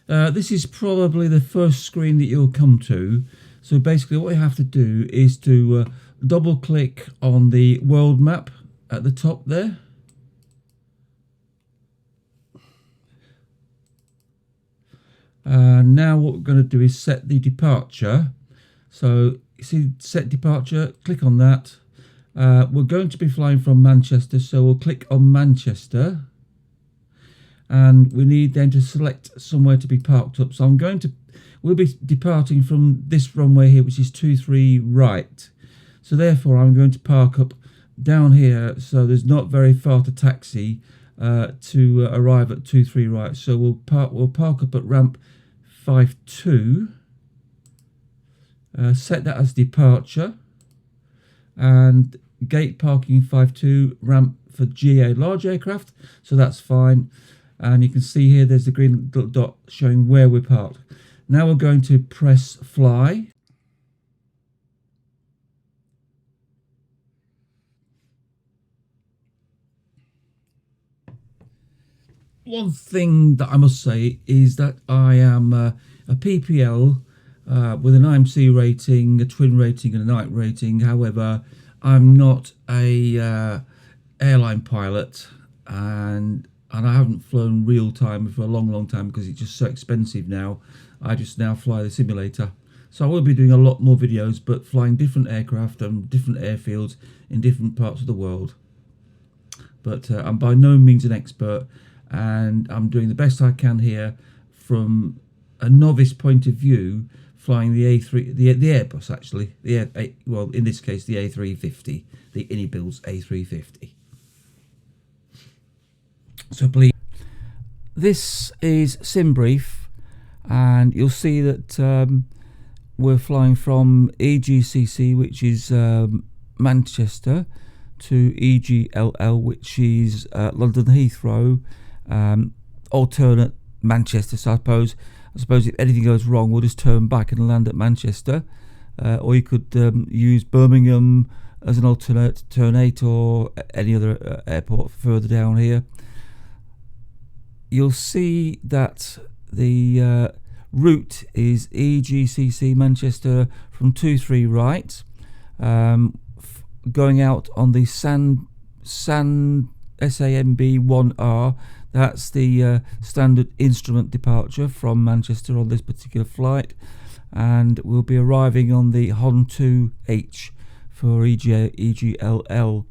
This is probably the first screen that you'll come to. So basically what you have to do is to double click on the world map at the top there. Now what we're going to do is set the departure. So you see set departure, click on that. We're going to be flying from Manchester, so we'll click on Manchester. And we need then to select somewhere to be parked up. So we'll be departing from this runway here, which is 23 right. So therefore I'm going to park up down here, so there's not very far to taxi to arrive at 23 right. So we'll park up at ramp 52, set that as departure, and gate parking 52, ramp for GA large aircraft, so that's fine. And you can see here there's the green little dot showing where we're parked. Now we're going to press fly. One thing that I must say is that I am a PPL with an IMC rating, a twin rating and a night rating. However, I'm not a airline pilot, and I haven't flown real time for a long time because it's just so expensive now. I just now fly the simulator. So I will be doing a lot more videos, but flying different aircraft and different airfields in different parts of the world. But I'm by no means an expert, and I'm doing the best I can here from a novice point of view, flying the airbus actually, well in this case the A350, the Inibuilds A350. So please, this is SimBrief, and you'll see that we're flying from egcc, which is Manchester, to egll, which is London Heathrow, alternate Manchester. So I suppose if anything goes wrong, we'll just turn back and land at Manchester, or you could use Birmingham as an alternate, turn 8, or any other airport further down here. You'll see that the route is egcc Manchester from 23 right, going out on the SAMB 1R. That's the standard instrument departure from Manchester on this particular flight, and we'll be arriving on the HON 2H for EGLL.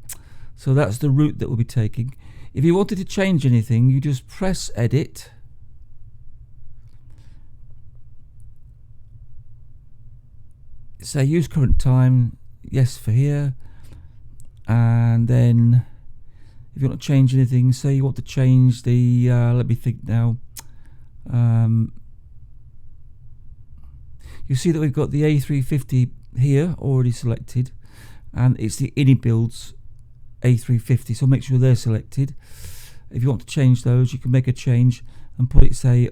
So that's the route that we'll be taking. If you wanted to change anything, you just press edit, say use current time, yes for here, and then if you want to change anything, say you want to change the let me think now, you see that we've got the A350 here already selected, and it's the Inibuilds A350, so make sure they're selected. If you want to change those, you can make a change and put it, say,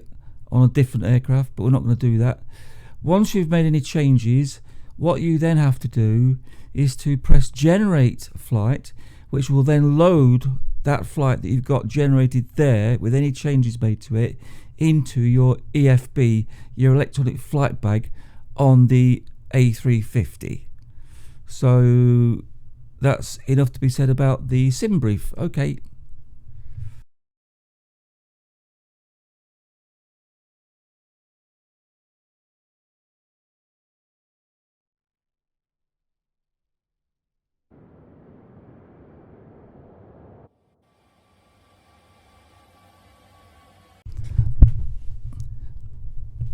on a different aircraft, but we're not going to do that. Once you've made any changes, what you then have to do is to press generate flight, which will then load that flight that you've got generated there with any changes made to it into your EFB, your electronic flight bag, on the A350. So that's enough to be said about the SimBrief. Okay.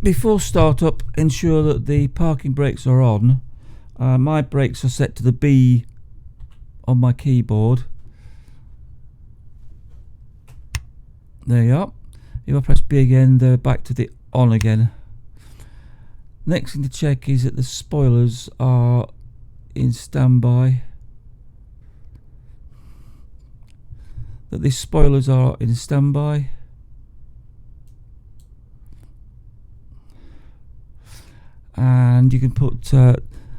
Before startup, ensure that the parking brakes are on. My brakes are set to the B on my keyboard. There you are. If I press B again, they're back to the on again. Next thing to check is that the spoilers are in standby. That the spoilers are in standby. And you can put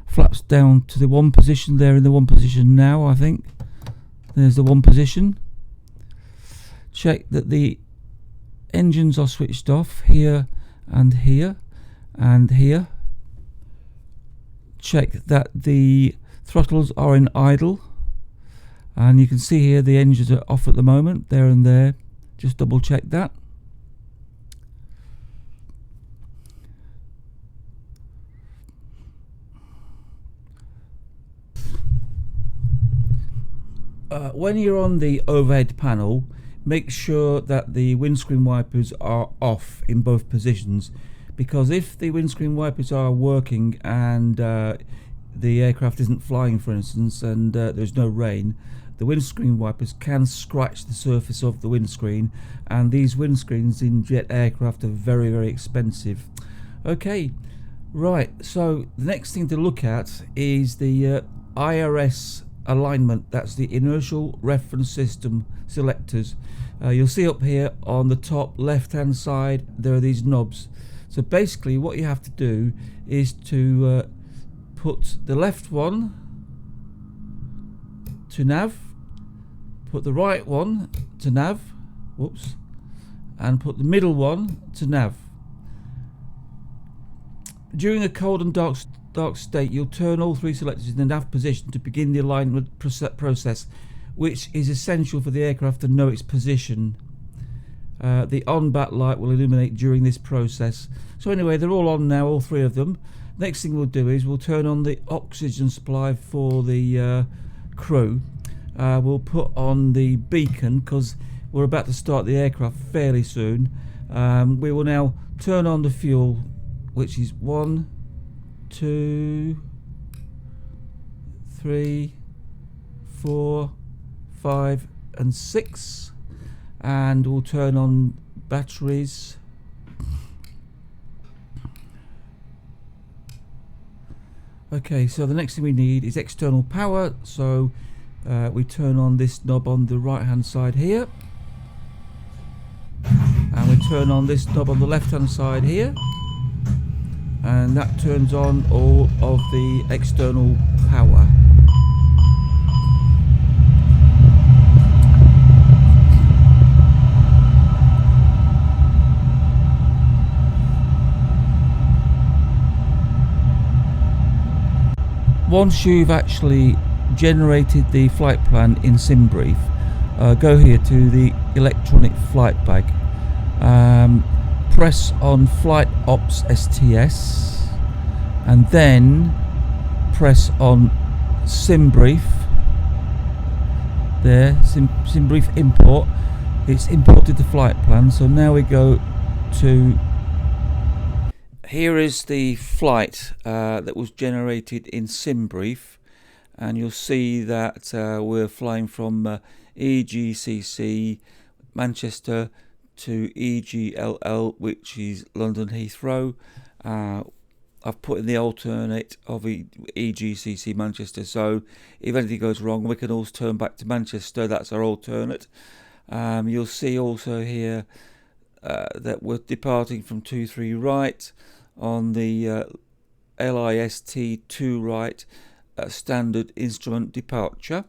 flaps down to the 1 position. They're in the 1 position now, I think. There's the 1 position. Check that the engines are switched off here and here and here. Check that the throttles are in idle, and you can see here the engines are off at the moment, there and there. Just double check that. When you're on the overhead panel, make sure that the windscreen wipers are off in both positions, because if the windscreen wipers are working and the aircraft isn't flying, for instance, and there's no rain, the windscreen wipers can scratch the surface of the windscreen, and these windscreens in jet aircraft are very, very expensive. Okay, right, so the next thing to look at is the IRS alignment. That's the inertial reference system selectors. You'll see up here on the top left hand side there are these knobs. So basically what you have to do is to put the left one to nav, put the right one to nav, whoops, and put the middle one to nav. During a cold and dark state, you'll turn all three selectors in the nav position to begin the alignment process, which is essential for the aircraft to know its position. The on-bat light will illuminate during this process. So anyway, they're all on now, all three of them. Next thing we'll do is we'll turn on the oxygen supply for the crew. We'll put on the beacon because we're about to start the aircraft fairly soon. We will now turn on the fuel, which is 1, 2, 3, 4, 5 and 6, and we'll turn on batteries. Okay, so the next thing we need is external power, so we turn on this knob on the right hand side here, and we turn on this knob on the left hand side here, and that turns on all of the external power. Once you've actually generated the flight plan in SimBrief, go here to the electronic flight bag, press on Flight Ops STS, and then press on SimBrief. There, SimBrief import. It's imported the flight plan. So now we go to, here is the flight that was generated in SimBrief, and you'll see that we're flying from egcc Manchester to egll, which is London Heathrow. I've put in the alternate of egcc Manchester, so if anything goes wrong we can always turn back to Manchester. That's our alternate. You'll see also here that we're departing from 23 right on the LIST 2 right standard instrument departure.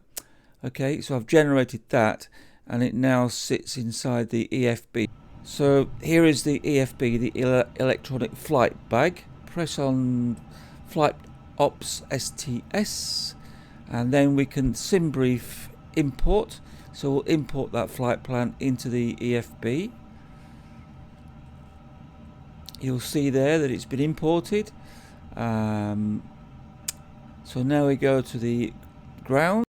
Okay, so I've generated that, and it now sits inside the EFB. So here is the EFB, the electronic flight bag. Press on Flight Ops STS, and then we can SimBrief import. So we'll import that flight plan into the EFB. You'll see there that it's been imported. So now we go to the ground.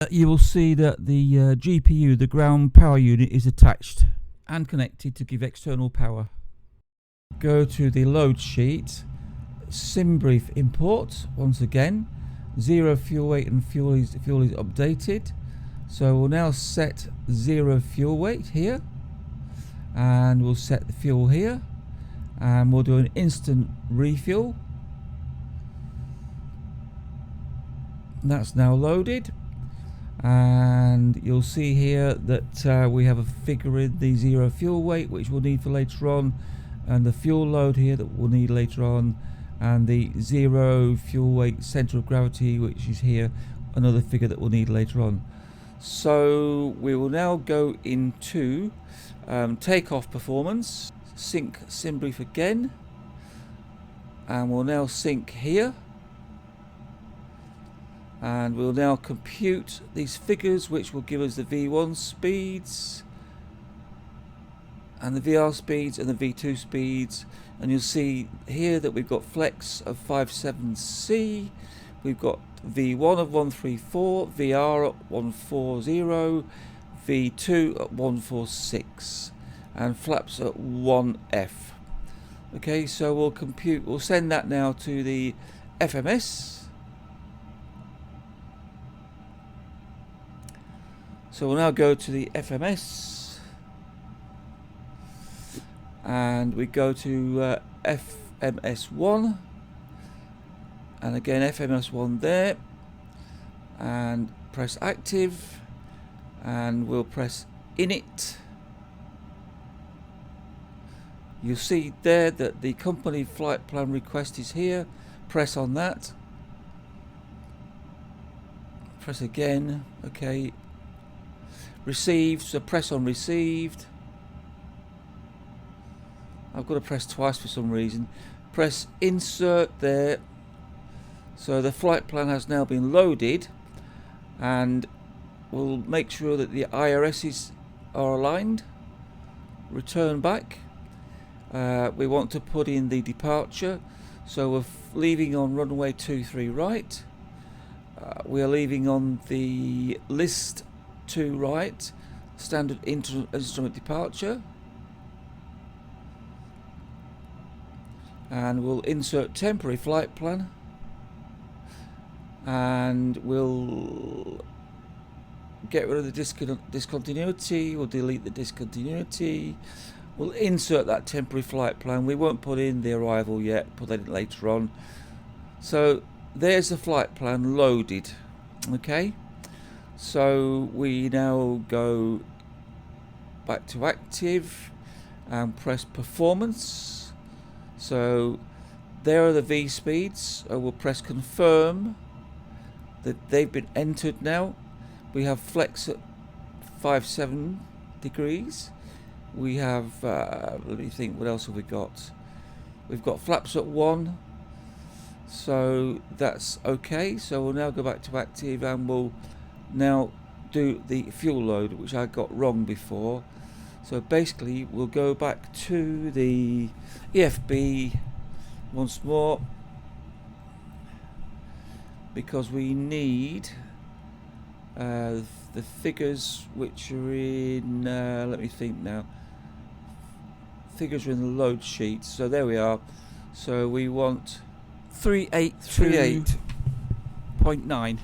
You will see that the GPU, the ground power unit, is attached and connected to give external power. Go to the load sheet, SimBrief import once again. 0 fuel weight and fuel is updated. So we'll now set 0 fuel weight here, and we'll set the fuel here, and we'll do an instant refuel. That's now loaded, and you'll see here that we have a figure in the 0 fuel weight, which we'll need for later on, and the fuel load here that we'll need later on, and the 0 fuel weight center of gravity, which is here, another figure that we'll need later on. So we will now go into takeoff performance, sync sim brief again, and we'll now sync here, and we'll now compute these figures, which will give us the V1 speeds and the VR speeds and the V2 speeds. And you'll see here that we've got flex of 57C, we've got V1 of 134, VR at 140, V2 at 146, and flaps at 1F. Okay, so we'll send that now to the FMS. So we'll now go to the FMS, and we go to FMS1, and again FMS1 there, and press active, and we'll press init. You'll see there that the company flight plan request is here. Press on that, press again, okay, received, so press on received. I've got to press twice for some reason. Press insert there. So the flight plan has now been loaded, and we'll make sure that the IRSs are aligned. Return back. We want to put in the departure, so we're leaving on runway 23 right. We are leaving on the list 2 right, standard instrument departure, and we'll insert temporary flight plan, and we'll get rid of the discontinuity. We'll delete the discontinuity. We'll insert that temporary flight plan. We won't put in the arrival yet, put that in later on. So there's the flight plan loaded. Okay, so we now go back to active and press performance. So there are the V speeds. We'll press confirm that they've been entered now. We have flex at 57 degrees. We have, let me think, what else have we got? We've got flaps at 1, so that's okay. So we'll now go back to active, and we'll now do the fuel load, which I got wrong before. So basically we'll go back to the EFB once more, because we need the figures which are in, let me think now, figures are in the load sheet. So there we are. So we want 382.9.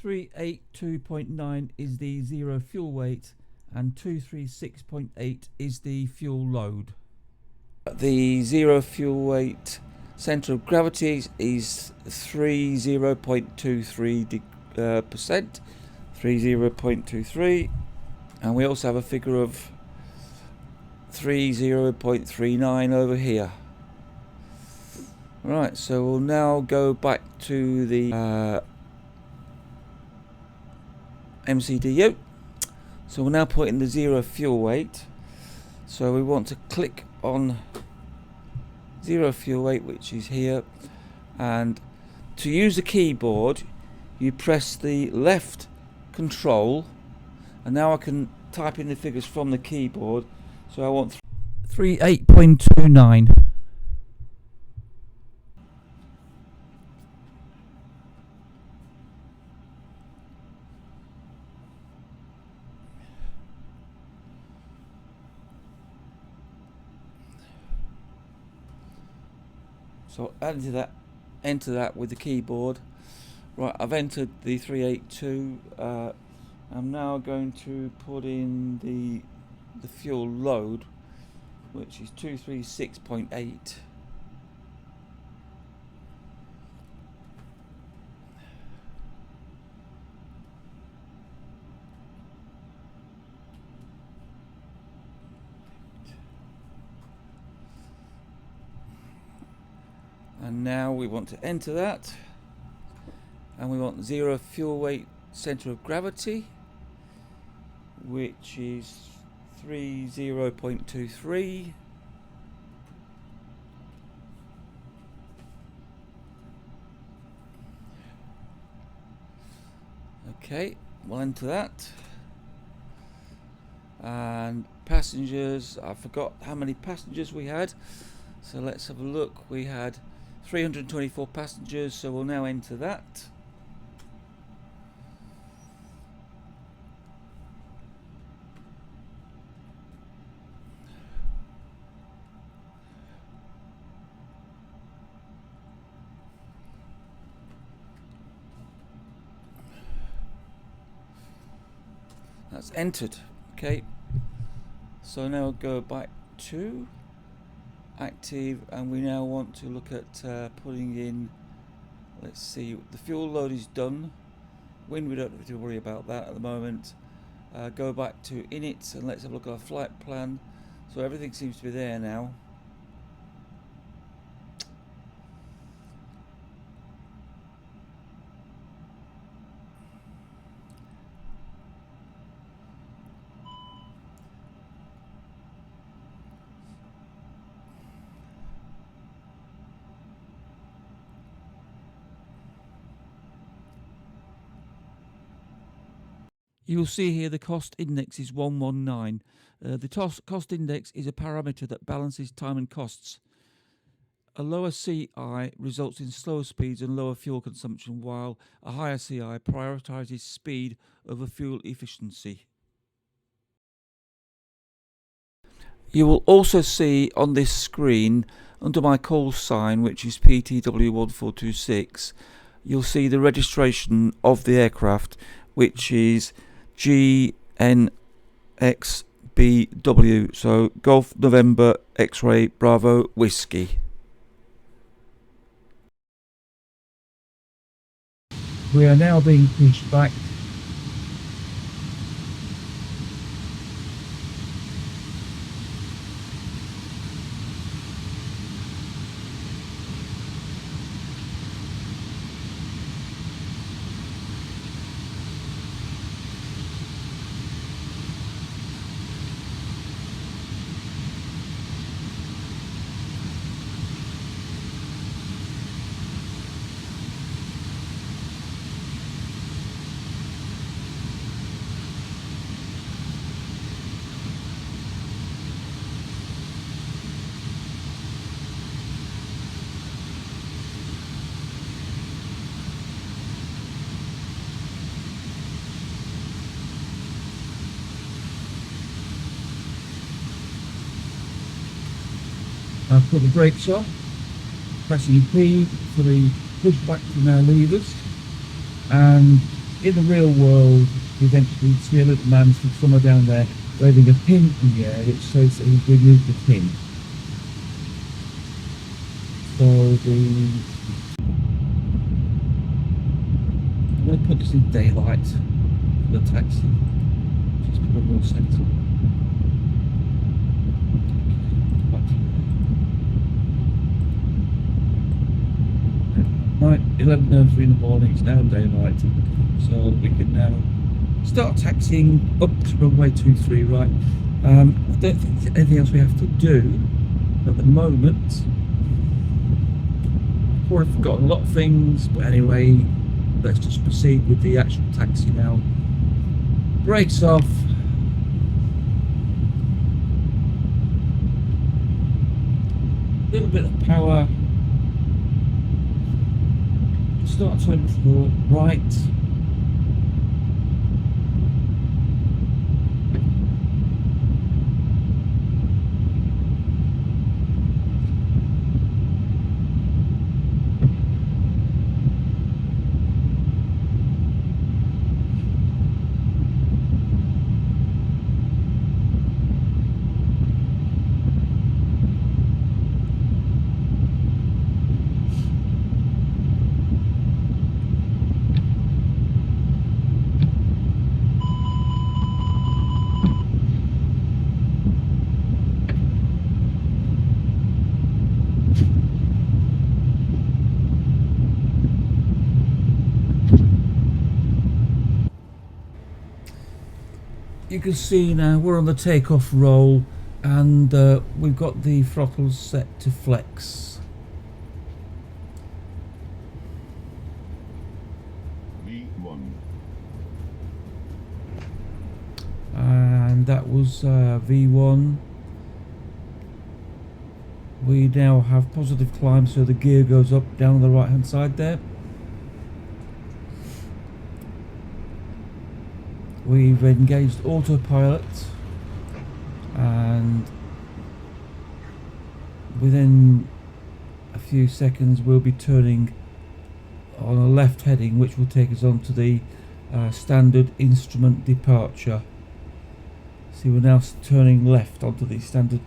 382.9 is the zero fuel weight, and 236.8 is the fuel load. The zero fuel weight center of gravity is 30.23%, 30.23, and we also have a figure of 30.39 over here. Right, so we'll now go back to the MCDU. So we'll now put in the zero fuel weight. So we want to click on zero fuel weight, which is here, and to use the keyboard you press the left control, and now I can type in the figures from the keyboard. So I want 38.29. So enter that with the keyboard. Right, I've entered the 382. I'm now going to put in the fuel load, which is 236.8. And now we want to enter that, and we want zero fuel weight centre of gravity, which is 30.23. Okay, we'll enter that. And passengers, I forgot how many passengers we had, so let's have a look. We had 324 passengers, so we'll now enter that. That's entered. Okay, so now go back to active, and we now want to look at putting in, let's see, the fuel load is done. Wind, we don't have to worry about that at the moment. Go back to init and let's have a look at our flight plan. So everything seems to be there now. You'll see here the cost index is 119. The cost index is a parameter that balances time and costs. A lower CI results in slower speeds and lower fuel consumption, while a higher CI prioritizes speed over fuel efficiency. You will also see on this screen, under my call sign, which is PTW1426, you'll see the registration of the aircraft, which is GNXBW, so Golf November X-Ray Bravo Whiskey. We are now being pushed back. I've put the brakes on, pressing P for the pushback from our levers, and in the real world you eventually see a little man from somewhere down there waving a pin in the air which shows that he's removed the pin. So I'm going to put this in daylight for the taxi, just put a more sense. Right, 11:03 in the morning, it's now daylight, so we can now start taxiing up to runway 23, right? I don't think there's anything else we have to do at the moment. I've forgotten a lot of things, but anyway, let's just proceed with the actual taxi now. Brakes off. A little bit of power. Start 24, right. You can see now we're on the takeoff roll, and we've got the throttles set to flex. V1. And that was V1. We now have positive climb, so the gear goes up down on the right hand side there. We've engaged autopilot, and within a few seconds we'll be turning on a left heading, which will take us on to the standard instrument departure. See, we're now turning left onto the standard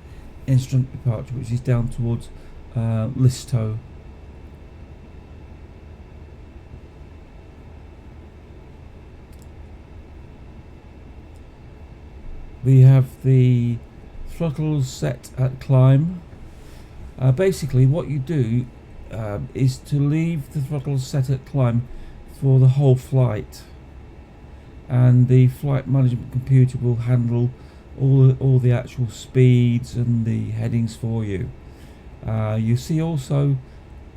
instrument departure, which is down towards Listow. We have the throttles set at climb. Basically what you do is to leave the throttles set at climb for the whole flight, and the flight management computer will handle all the actual speeds and the headings for you. You see also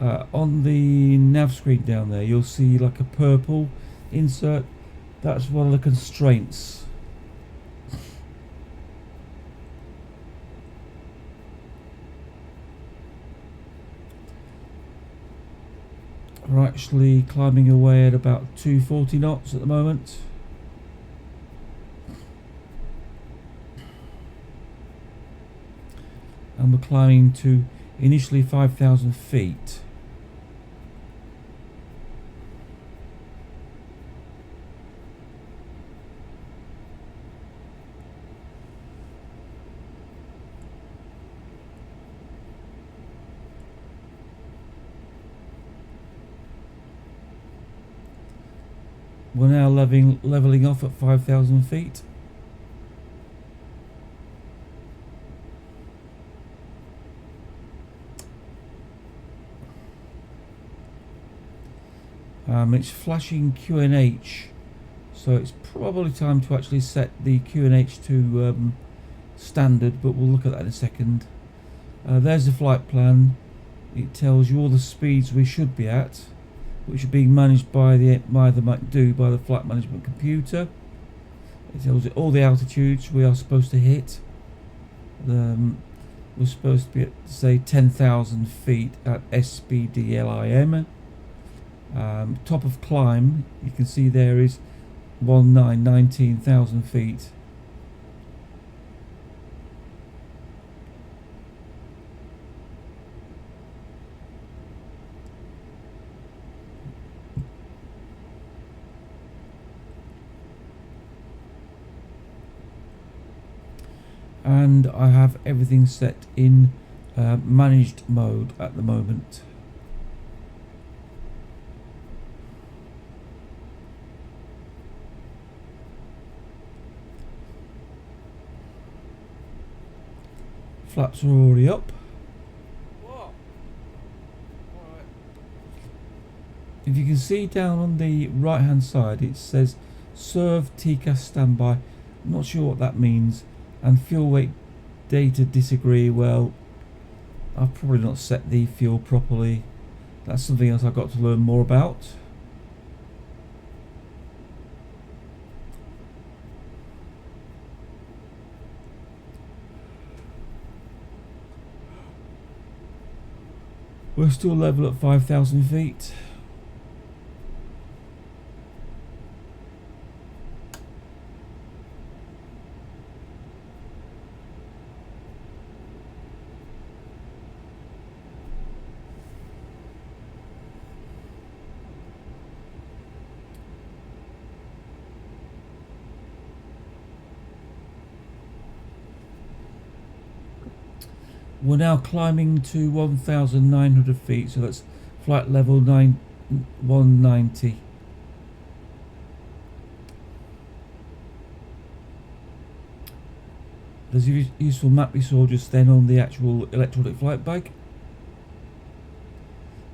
on the nav screen down there, you'll see like a purple insert. That's one of the constraints. We're actually climbing away at about 240 knots at the moment. And we're climbing to initially 5,000 feet. We're now leveling off at 5,000 feet. It's flashing QNH, so it's probably time to actually set the QNH to standard, but we'll look at that in a second. There's the flight plan. It tells you all the speeds we should be at, which are being managed by the flight management computer. It tells you all the altitudes we are supposed to hit. We're supposed to be at, say, 10,000 feet at SBDLIM. Top of climb, you can see there is 19,000 feet. And I have everything set in managed mode at the moment. Flaps are already up. If you can see down on the right hand side, it says serve TCAS standby. I'm not sure what that means. And fuel weight data disagree. Well, I've probably not set the fuel properly. That's something else I've got to learn more about. We're still level at 5,000 feet. We're now climbing to 1,900 feet, so that's flight level 190. There's a useful map we saw just then on the actual electronic flight bag.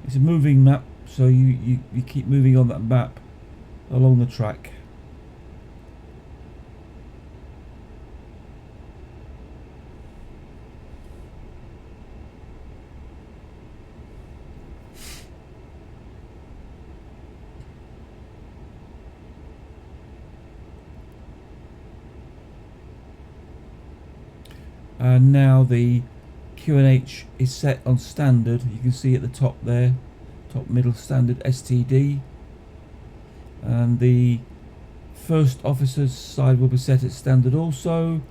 It's a moving map, so you keep moving on that map along the track. and now the QNH is set on standard. You can see at the top there, top middle standard STD, and the first officer's side will be set at standard also,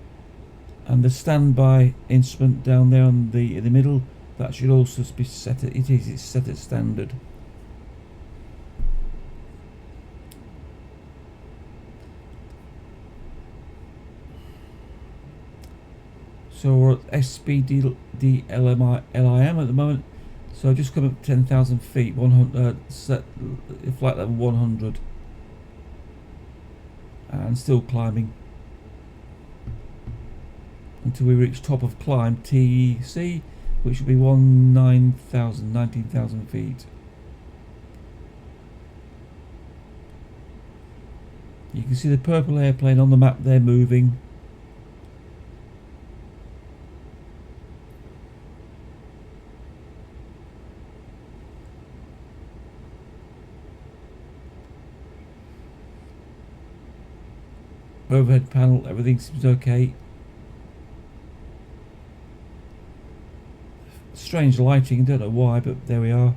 and the standby instrument down there in the middle, that should also be set at, it's set at standard. So we're at SPDLIM at the moment. So just come up 10,000 feet, 100 set flight level 100, and still climbing until we reach top of climb TEC, which will be 19,000 feet. You can see the purple airplane on the map there moving. Overhead panel, everything seems okay. Strange lighting, I don't know why, but there we are.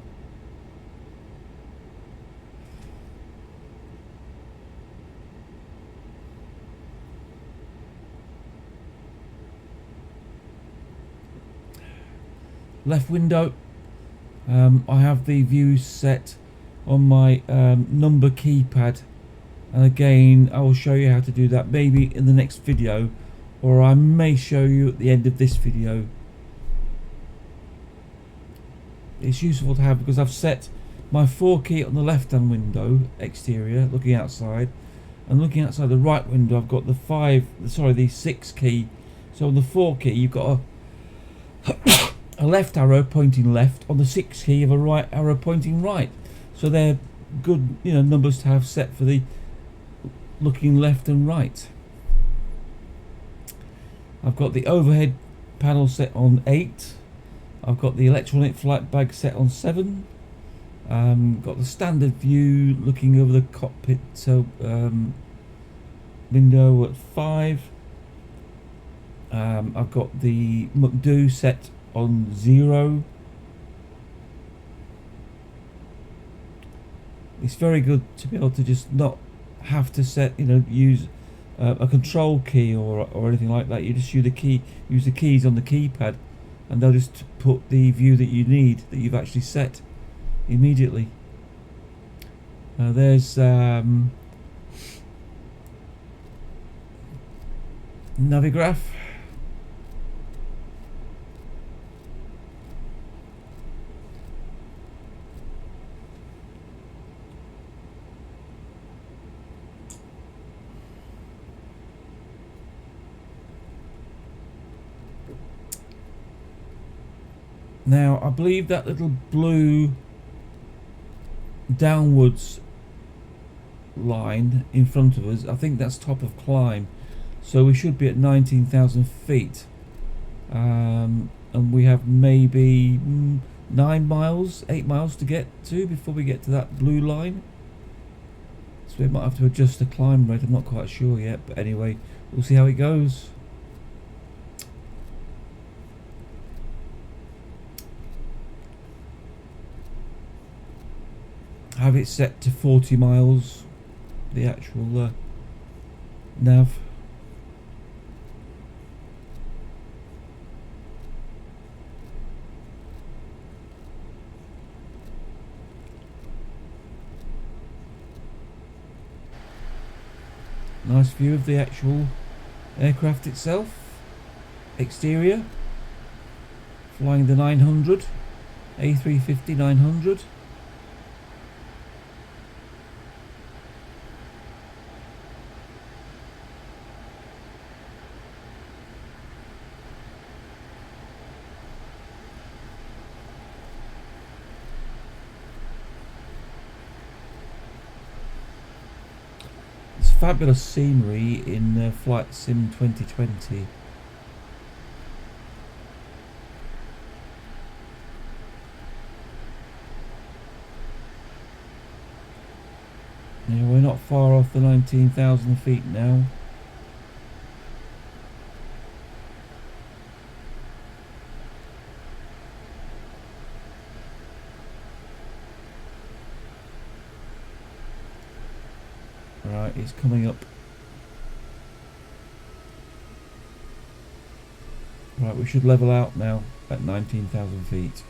Left window, I have the view set on my number keypad, and again I will show you how to do that maybe in the next video, or I may show you at the end of this video. It's useful to have because I've set my 4 key on the left hand window exterior looking outside, and looking outside the right window I've got the 6 key. So on the 4 key you've got a left arrow pointing left, on the 6 key of a right arrow pointing right. So they're good, you know, numbers to have set for the looking left and right. I've got the overhead panel set on 8. I've got the electronic flight bag set on 7. Got the standard view looking over the cockpit window at 5. I've got the McDo set on 0. It's very good to be able to just not have to set, you know, use a control key or anything like that. You just use the keys on the keypad, and they'll just put the view that you need, that you've actually set immediately. There's Navigraph. Now I believe that little blue downwards line in front of us, I think that's top of climb, so we should be at 19,000 feet, and we have maybe 8 miles to get to before we get to that blue line, so we might have to adjust the climb rate. I'm not quite sure yet, but anyway, we'll see how it goes. Have it set to 40 miles, the actual nav. Nice view of the actual aircraft itself, exterior, flying the 900, A350 900. Fabulous scenery in Flight Sim 2020. Yeah, we're not far off the 19,000 feet now. Right, it's coming up. Right, we should level out now at 19,000 feet.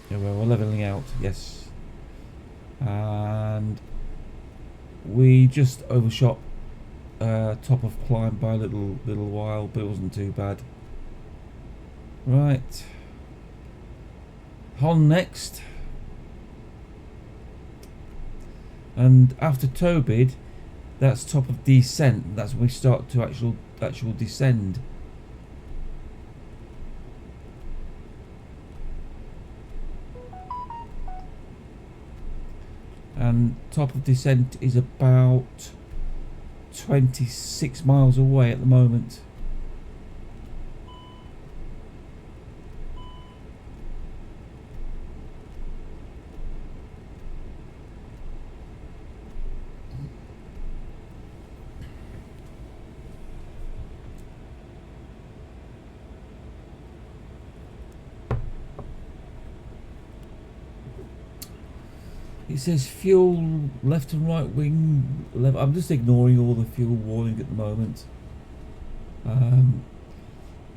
Yeah, well, we're leveling out, yes. And we just overshot top of climb by a little while, but it wasn't too bad. Right, Hon next, and after Tobid, that's top of descent. That's when we start to actual descend. And top of descent is about 26 miles away at the moment. It says fuel left and right wing level. I'm just ignoring all the fuel warning at the moment.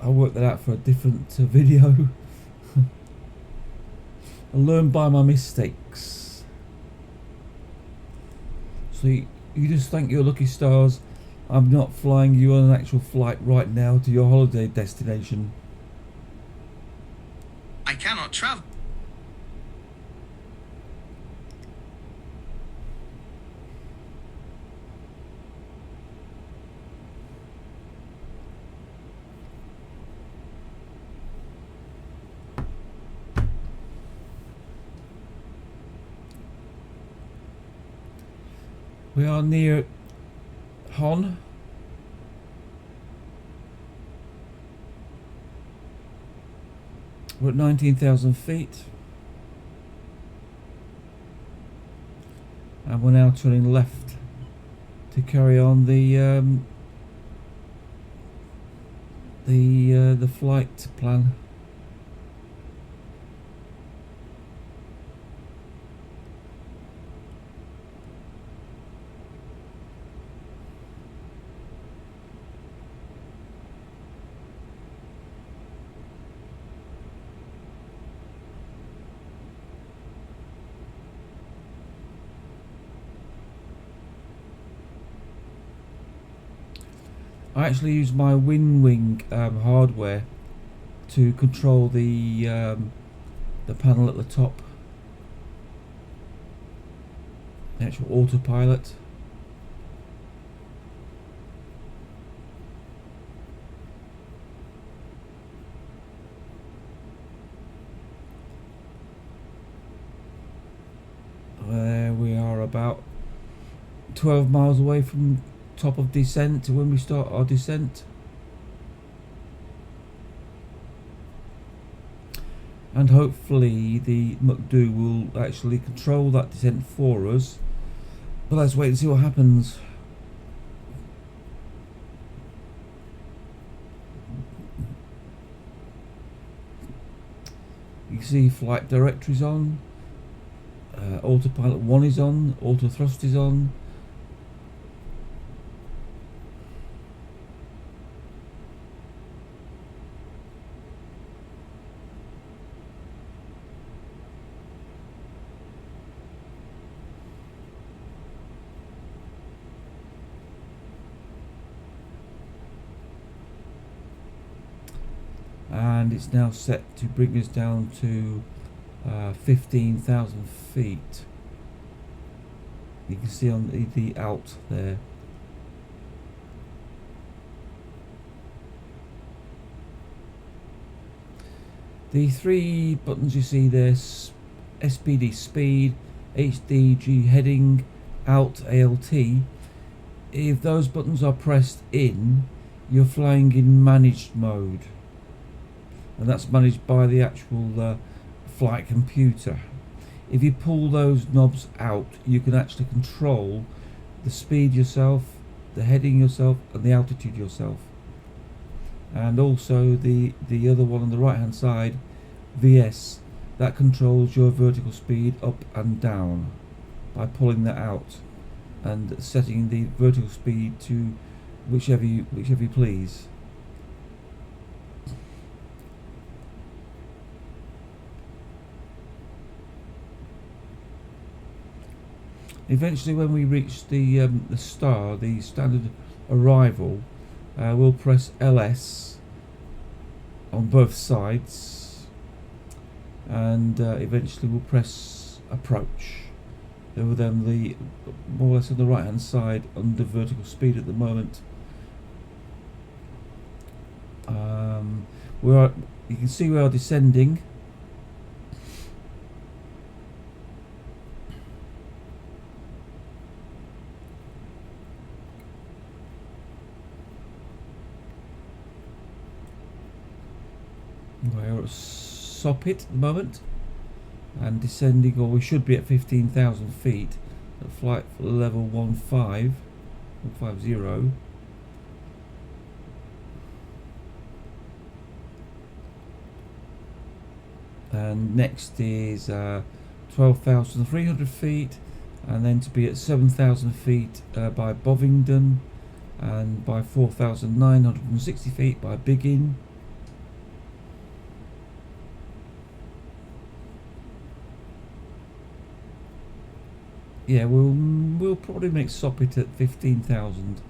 I'll work that out for a different video. I learn by my mistakes. So you just thank your lucky stars I'm not flying you on an actual flight right now to your holiday destination. I cannot travel. We are near Hon. We're at 19,000 feet. And we're now turning left to carry on the flight plan. I actually use my WinWing hardware to control the panel at the top, the actual autopilot. There we are, about 12 miles away from top of descent when we start our descent, and hopefully the McDo will actually control that descent for us, but let's wait and see what happens. You can see flight directories on, autopilot 1 is on, auto thrust is on. And it's now set to bring us down to 15,000 feet. You can see on the out there. The three buttons you see there, SPD speed, HDG heading, out ALT. If those buttons are pressed in, you're flying in managed mode. And that's managed by the actual flight computer. If you pull those knobs out, you can actually control the speed yourself, the heading yourself, and the altitude yourself. And also the other one on the right hand side, VS, that controls your vertical speed up and down by pulling that out. and setting the vertical speed to whichever you please. Eventually, when we reach the star, the standard arrival, we'll press LS on both sides, and eventually we'll press approach. Over them, the more or less on the right hand side under vertical speed at the moment. You can see we are descending. We're at Soppit at the moment and descending, or we should be at 15,000 feet at flight level 150. And next is 12,300 feet, and then to be at 7,000 feet by Bovingdon, and by 4,960 feet by Biggin. Yeah, we'll probably make Soppit at 15,000.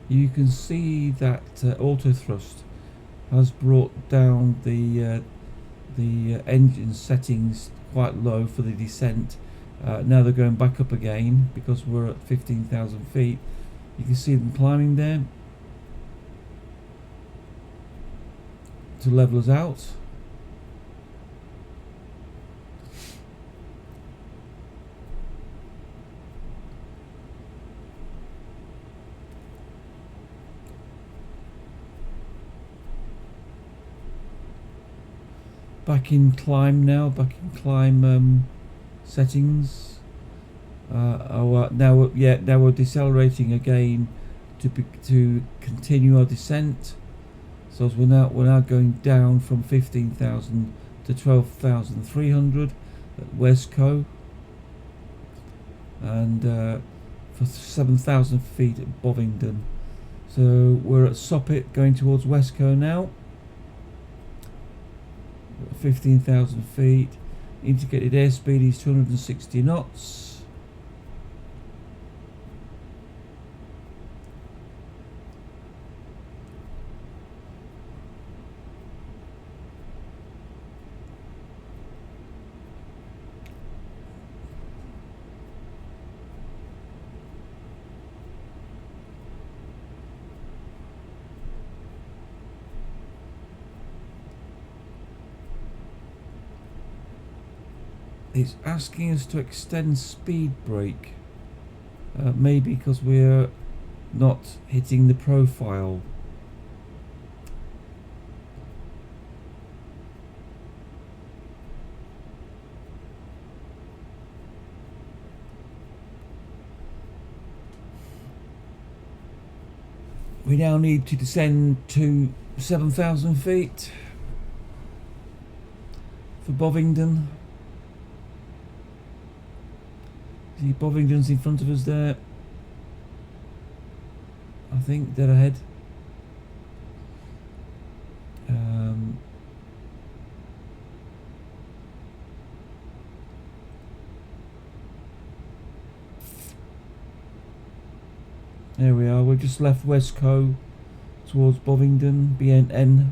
You can see that auto thrust has brought down the engine settings quite low for the descent. Now they're going back up again because we're at 15,000 feet. You can see them climbing there to level us out. Back in climb now, back in climb settings. Now we're decelerating again to continue our descent. So as we're now going down from 15,000 to 12,300 at Wesco, and for 7,000 feet at Bovingdon. So we're at Soppit going towards Wesco now. 15,000 feet. Indicated airspeed is 260 knots. It's asking us to extend speed brake, maybe because we're not hitting the profile. We now need to descend to 7,000 feet for Bovingdon. See, Bovingdon's in front of us there. I think dead ahead. There we are. We've just left Wesco towards Bovingdon, BNN.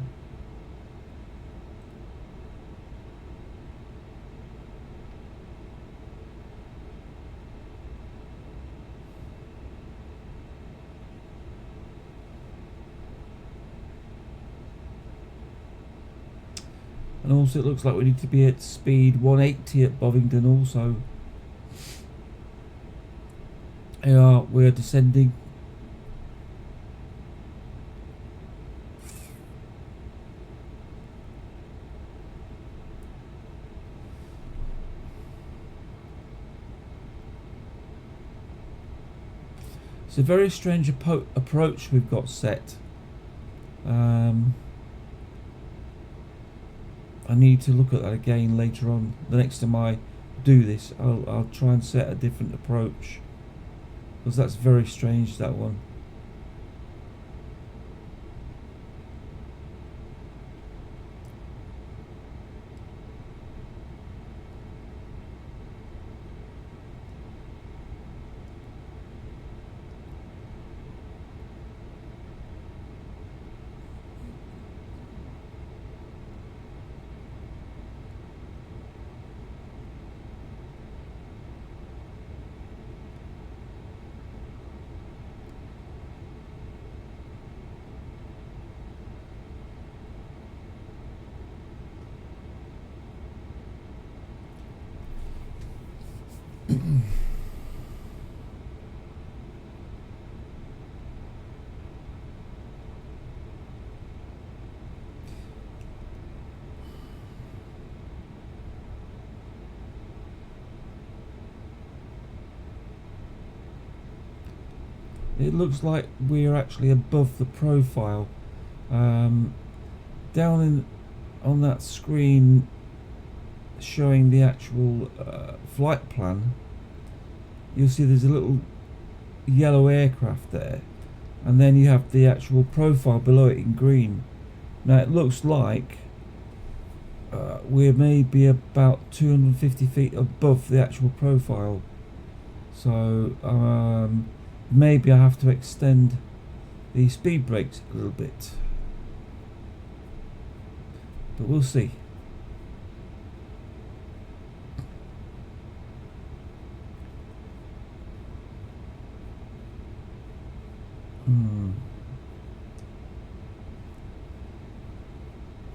And also it looks like we need to be at speed 180 at Bovingdon also. Here we're descending. It's a very strange approach we've got set. I need to look at that again later on. The next time I do this, I'll try and set a different approach, because that's very strange, that one. It looks like we're actually above the profile. Down on that screen showing the actual flight plan, you'll see there's a little yellow aircraft there, and then you have the actual profile below it in green. Now it looks like we're maybe about 250 feet above the actual profile, so maybe I have to extend the speed brakes a little bit, but we'll see.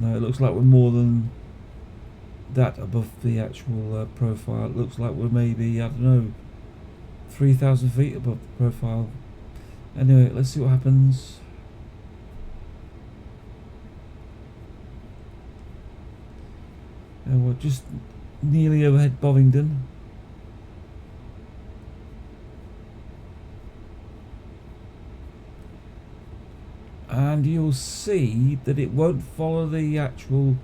No, it looks like we're more than that above the actual profile. It looks like we're maybe, I don't know, 3,000 feet above the profile. Anyway, let's see what happens. We're just nearly overhead Bovingdon. And you'll see that it won't follow the actual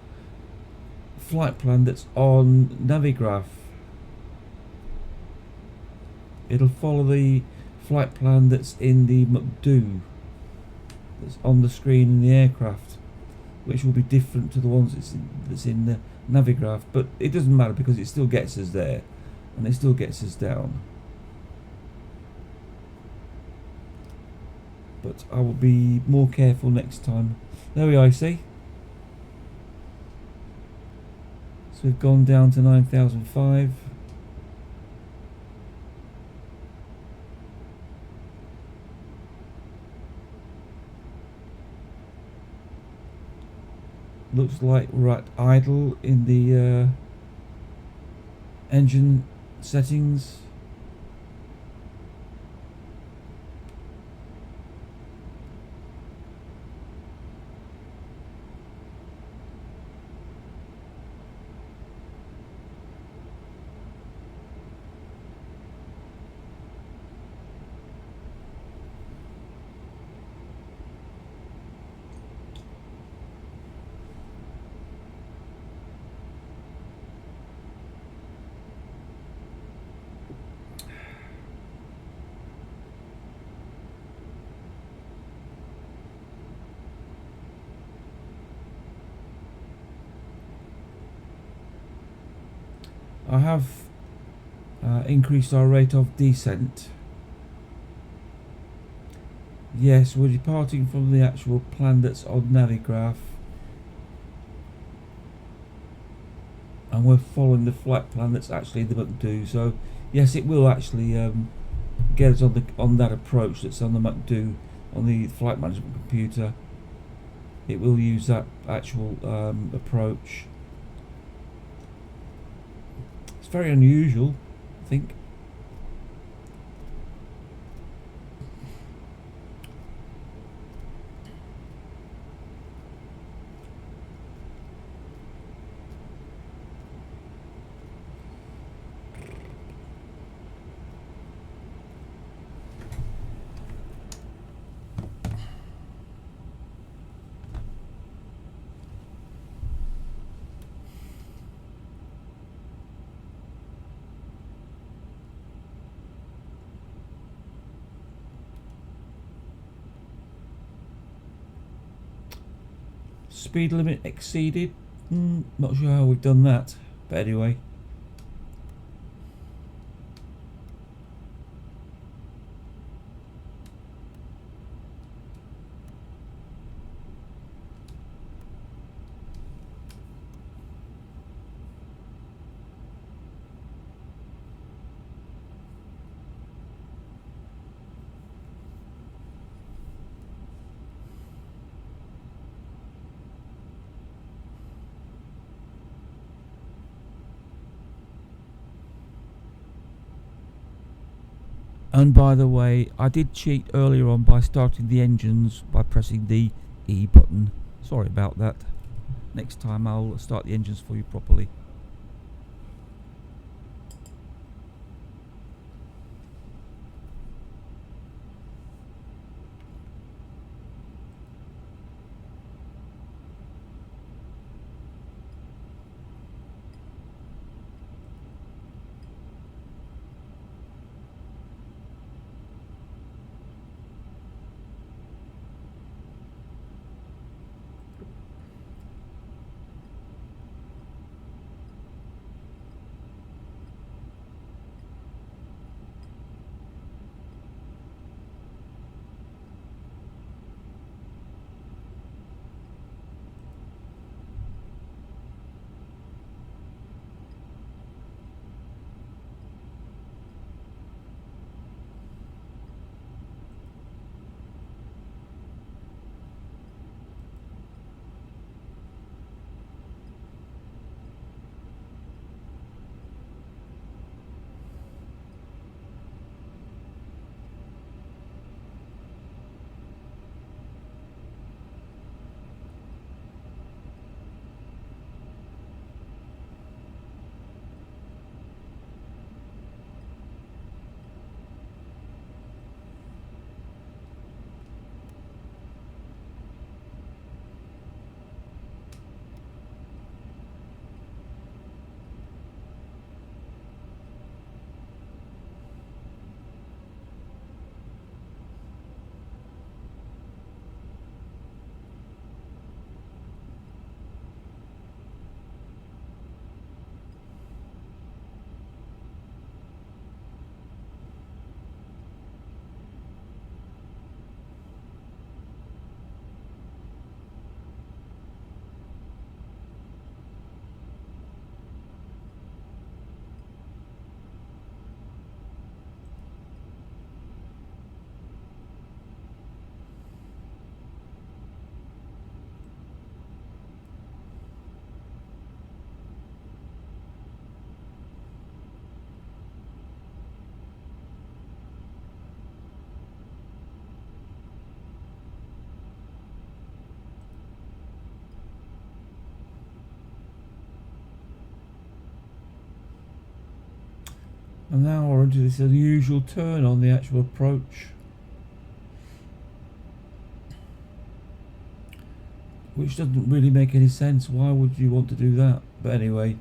flight plan that's on Navigraph. It'll follow the flight plan that's in the McDo, that's on the screen in the aircraft, which will be different to the ones that's in the Navigraph, but it doesn't matter because it still gets us there and it still gets us down. But I will be more careful next time. There we are, you see. So we've gone down to 9,005. Looks like we're at idle in the engine settings. I have increased our rate of descent. Yes, we're departing from the actual plan that's on Navigraph, and we're following the flight plan that's actually in the McDo. So yes, it will actually get us on that approach that's on the McDo, on the flight management computer. It will use that actual approach. very unusual, I think. Speed limit exceeded. Not sure how we've done that, but anyway. And by the way, I did cheat earlier on by starting the engines by pressing the E button. Sorry about that. Next time I'll start the engines for you properly. And now we're into this unusual turn on the actual approach, which doesn't really make any sense. Why would you want to do that? But anyway,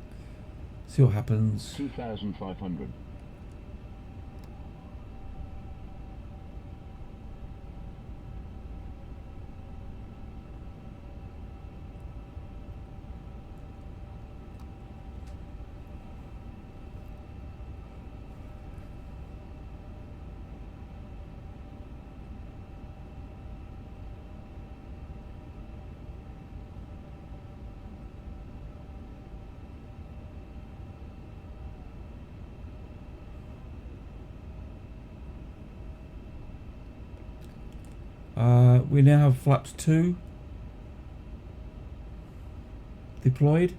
see what happens. 2,500. We now have flaps 2 deployed.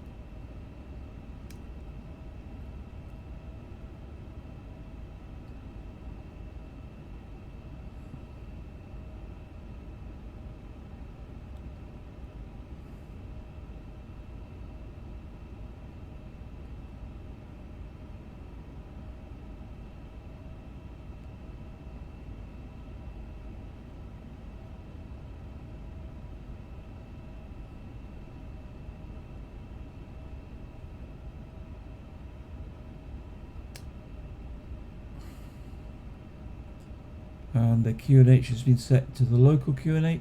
And the QNH has been set to the local QNH.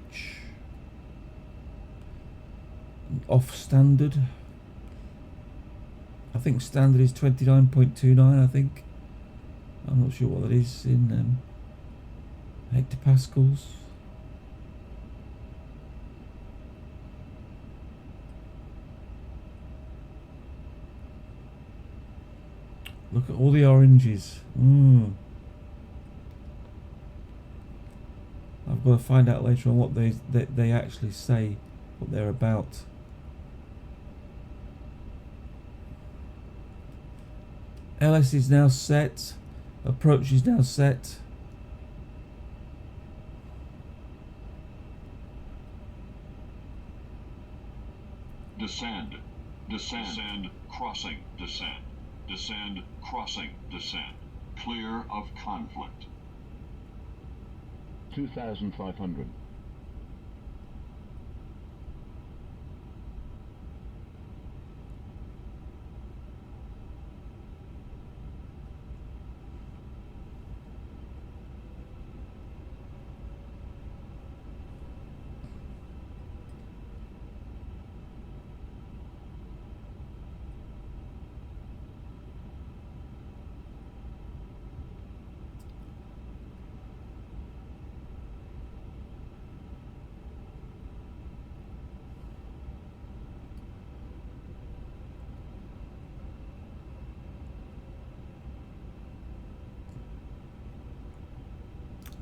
Off standard. I think standard is 29.29, I think. I'm not sure what that is in hectopascals. Look at all the oranges. I've got to find out later on what they actually say, what they're about. LS is now set. Approach is now set. Descend. Descend. Descend. Crossing. Descend. Descend. Crossing. Descend. Clear of conflict. 2,500.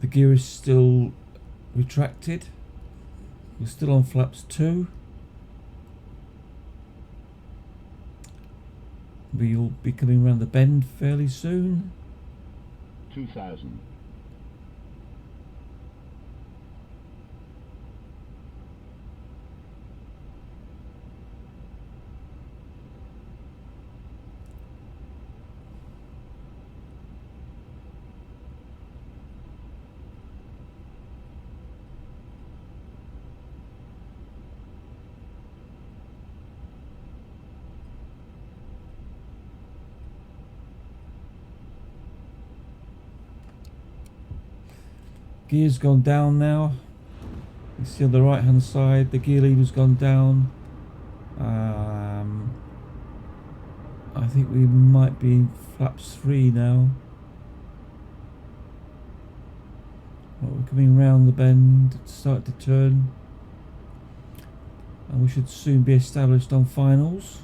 The gear is still retracted. We're still on flaps 2. We'll be coming around the bend fairly soon. 2,000. Gear's gone down now. You see on the right hand side the gear lever's gone down. I think we might be in flaps 3 now. Well, we're coming round the bend, start to turn, and we should soon be established on finals.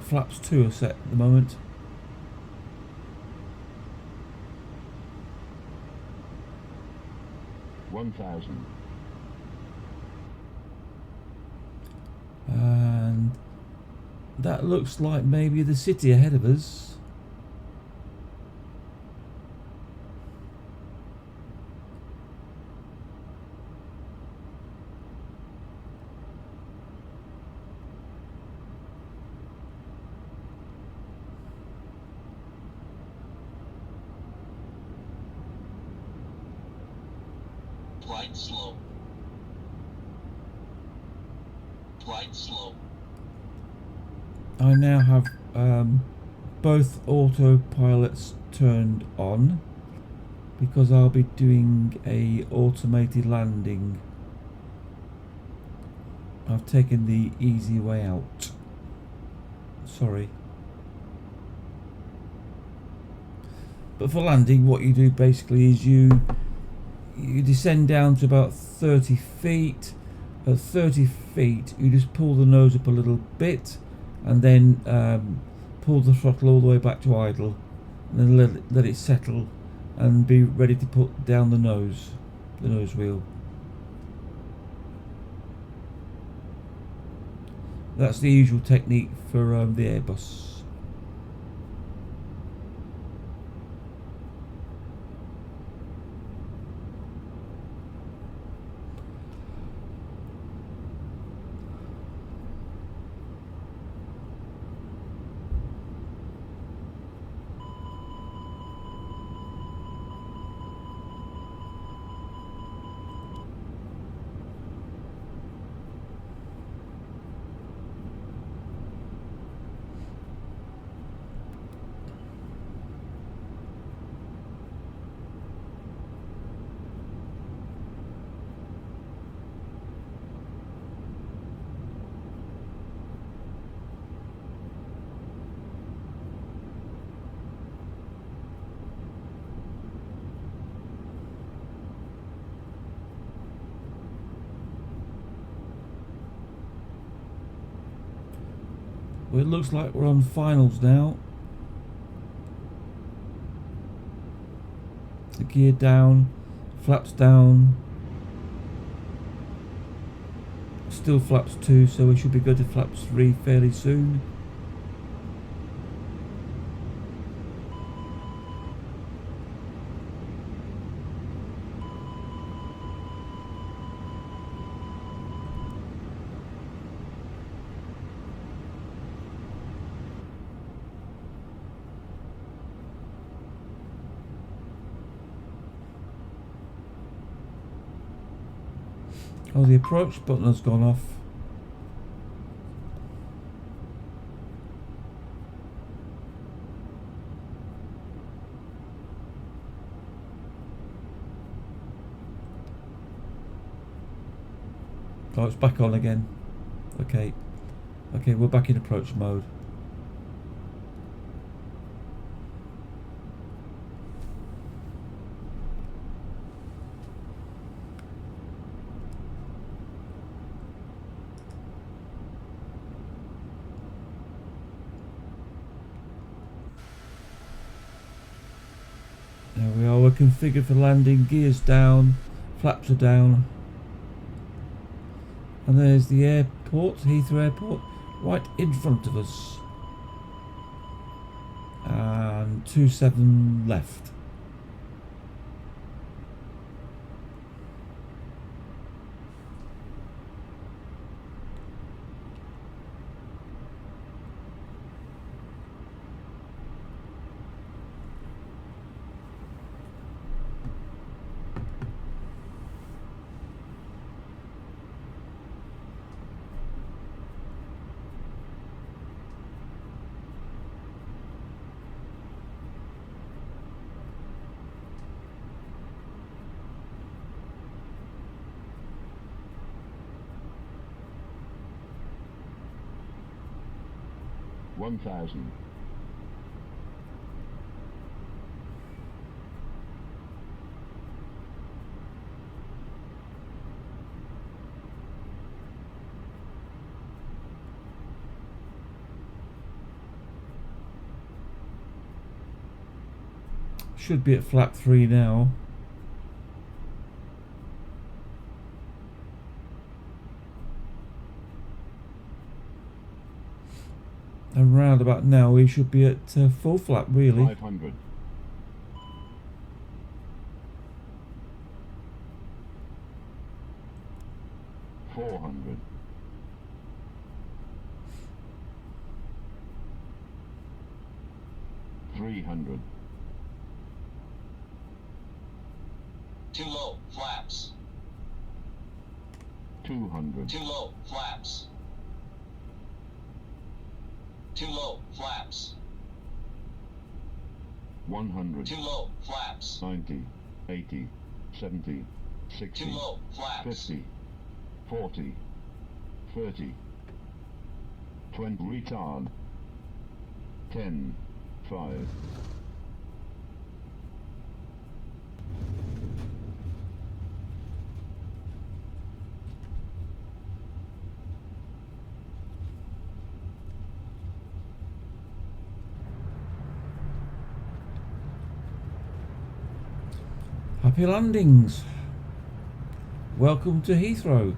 Flaps 2 are set at the moment. $1,000. And that looks like maybe the city ahead of us. Flight slow. Flight slow. I now have both autopilots turned on because I'll be doing a automated landing. I've taken the easy way out. Sorry. But for landing, what you do basically is you descend down to about 30 feet. At 30 feet, you just pull the nose up a little bit, and then pull the throttle all the way back to idle, and then let it settle, and be ready to put down the nose wheel. That's the usual technique for the Airbus. Well, it looks like we're on finals now. The gear down, flaps down. Still flaps 2, so we should be good to flaps 3 fairly soon. Oh, the approach button has gone off. Oh, it's back on again. Okay, we're back in approach mode. There we are, we're configured for landing, gears down, flaps are down. And there's the airport, Heathrow Airport, right in front of us. And 27 left. One thousand. Should be at flap 3 now. And round about now we should be at full flap really. 500. 400. 300. Too low, flaps. 200. Too low, flaps. Too low, flaps. 100. Too low, flaps. 90. 80. 70. Too 60. low, flaps. 50. 40. 30. 20. Retard. 10, 5, Happy landings. Welcome to Heathrow.